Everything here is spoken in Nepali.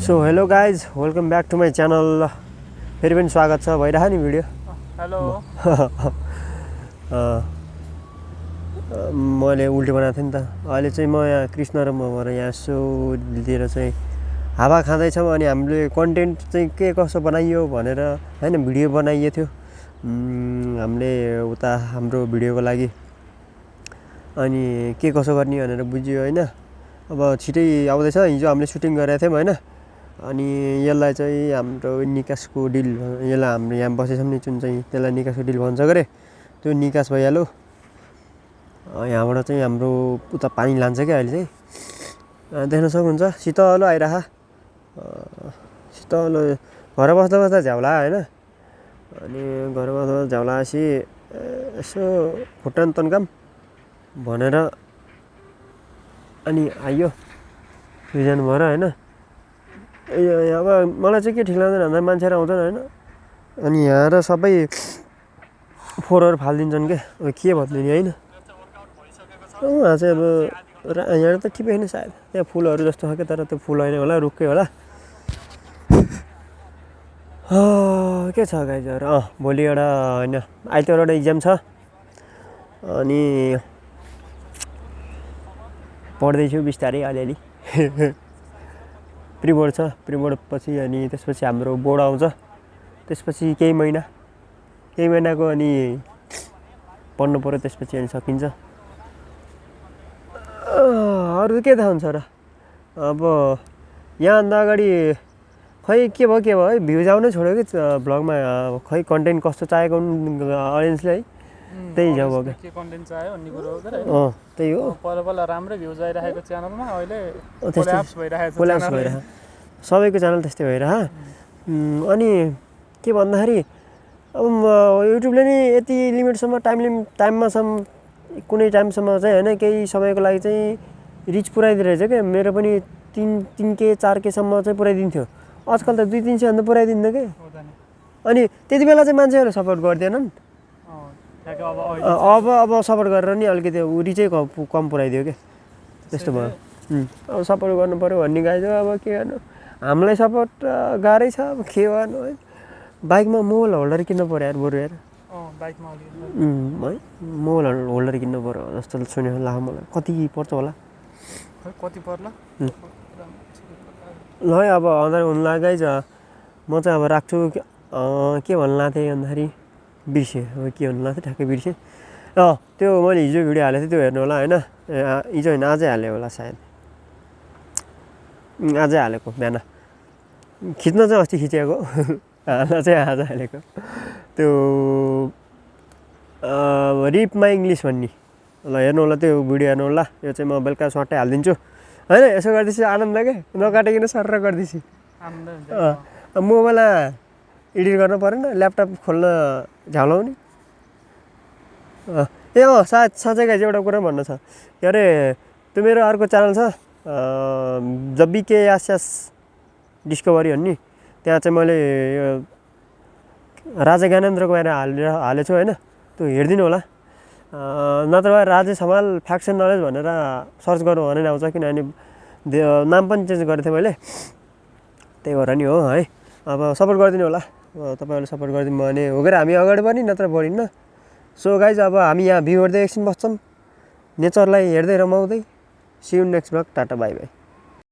So hello guys welcome back to my channel. फेरि पनि स्वागत छ भइरह नि भिडियो। हेलो मैले उल्टी बनाएको थिएँ नि त। अहिले चाहिँ म यहाँ कृष्ण र म भएर यहाँ यसो लिएर चाहिँ हावा खाँदैछौँ। अनि हामीले कन्टेन्ट चाहिँ के कसो बनाइयो भनेर होइन भिडियो बनाइएको थियो हामीले उता हाम्रो भिडियोको लागि। अनि के कसो गर्ने भनेर बुझ्यो होइन। अब छिटै आउँदैछ। हिजो हामीले सुटिङ गरेको थियौँ होइन। अनि यसलाई चाहिँ हाम्रो निकासको डिल, यसलाई हाम्रो यहाँ बसेछौँ नि जुन चाहिँ त्यसलाई निकासको डिल भन्छ गरे, त्यो निकास भइहाल्यो। यहाँबाट चाहिँ हाम्रो उता पानी लान्छ क्या अहिले चाहिँ देख्न सक्नुहुन्छ। शीतलो आइरह, शीतलो घर बस्दा बस्दा झ्याउला होइन। अनि घर बस्दा झ्याउलासी यसो खुट्टा तन्काम भनेर अनि आइयो दुईजना भएर होइन। अब मलाई चाहिँ के ठिक लाग्दैन भन्दा मान्छेहरू आउँछन् होइन। अनि यहाँ र सबै फोहोरहरू फालिदिन्छन् क्या। अब के भनिदिने होइन। उहाँ चाहिँ अब यहाँ त ठिकै होइन सायद, त्यहाँ फुलहरू जस्तो छ क्या, तर त्यो फुल होइन होला, रुखकै होला। के छ गाइजहरू, भोलि एउटा होइन आइतबार एउटा इक्जाम छ। अनि पढ्दैछु बिस्तारै अलिअलि। प्रिबोर्ड छ, प्रिबोर्ड पछि अनि त्यसपछि हाम्रो बोर्ड आउँछ। त्यसपछि केही महिनाको अनि पढ्नु पऱ्यो, त्यसपछि अनि सकिन्छ। अरू के थाहा हुन्छ र। अब यहाँभन्दा अगाडि खै के भयो है, भ्युज आउनै छोड्यो कि भ्लगमा। खै कन्टेन्ट कस्तो चाहिएको अडियन्सले है, त्यही हिसाब हो क्या। के कन्टेन्ट चाहियो भन्ने कुरो हो के। त्यही हो। पहिला राम्रै भ्युज आइरहेको च्यानलमा अहिले कोल्याप्स भइरहेको छ। सबैको च्यानल त्यस्तै भइरह। अनि के भन्दाखेरि अब युट्युबले नि यति लिमिटसम्म टाइममासम्म कुनै टाइमसम्म चाहिँ होइन, केही समयको लागि चाहिँ रिच पुऱ्याइदिरहेछ क्या। मेरो पनि 3K 4Kसम्म चाहिँ पुऱ्याइदिन्थ्यो। आजकल त 2-3 सय भन्दा पुऱ्याइदिँदैन क्या। अनि त्यति बेला चाहिँ मान्छेहरू सपोर्ट गर्दैनन्। अब सपोर्ट गरेर नि अलिकति रिचै कम पुऱ्याइदियो क्या, त्यस्तो भयो। अब सपोर्ट गर्नु पऱ्यो भन्ने गाइज हो। अब के गर्नु, हामीलाई सपोर्ट गाह्रै छ। अब के गर्नु है, बाइकमा मोबाइल होल्डर किन्नु पऱ्यो यार बरु यार। है मोबाइल होल्डर किन्नु पऱ्यो जस्तो सुन्यो ला। मलाई कति पर्छ होला, कति पर्ला ल है। अब अँधार हुनु लाग्यो गाइज। म चाहिँ अब राख्छु। के भन्नु लाग्थेँ भन्दाखेरि बिर्सेँ। अब के भन्नु लाग्थेँ ठ्याक्कै बिर्सेँ। त्यो मैले हिजो भिडियो हालेको थिएँ, त्यो हेर्नु होला होइन। हिजो होइन आजै हालेँ होला सायद, आजै हालेको बिहान। खिच्न चाहिँ अस्ति खिचेको, हाल्न चाहिँ आज हालेको। त्यो रिप माई इङ्ग्लिस भन्ने, ल हेर्नु होला त्यो भिडियो हेर्नु होला। यो चाहिँ म बेलुका सर्टै हालिदिन्छु होइन। यसो गर्दैछु आनन्द के, नकाटिकन सर गर्दैछु। मोबाइलमा एडिट गर्नु परेन, ल्यापटप खोल्न झ्याउलाउने। सायद साँच्चै गाइज एउटा कुरा भन्नु छ के अरे, त्यो मेरो अर्को च्यानल छ द BKSS डिस्कभरी भन्ने। त्यहाँ चाहिँ मैले यो राजा ज्ञानेन्द्रको बारे हालेको छु होइन। त्यो हेरिदिनु होला। नत्र भए Rajesh Hamal fact and knowledge भनेर सर्च गर्नु भने आउँछ। किनभने नाम पनि चेन्ज गरेको थिएँ मैले, त्यही भएर नि हो है। अब सपोर्ट गरिदिनु होला। तपाईँहरूले सपोर्ट गरिदिनु भयो भने हो गएर हामी अगाडि बढ्ने, नत्र बढिन्न। सो गाइज अब हामी यहाँ भ्यू हेर्दै एकछिन बस्छौँ, नेचरलाई हेर्दै रमाउँदै। See you next blog. Tata bye by.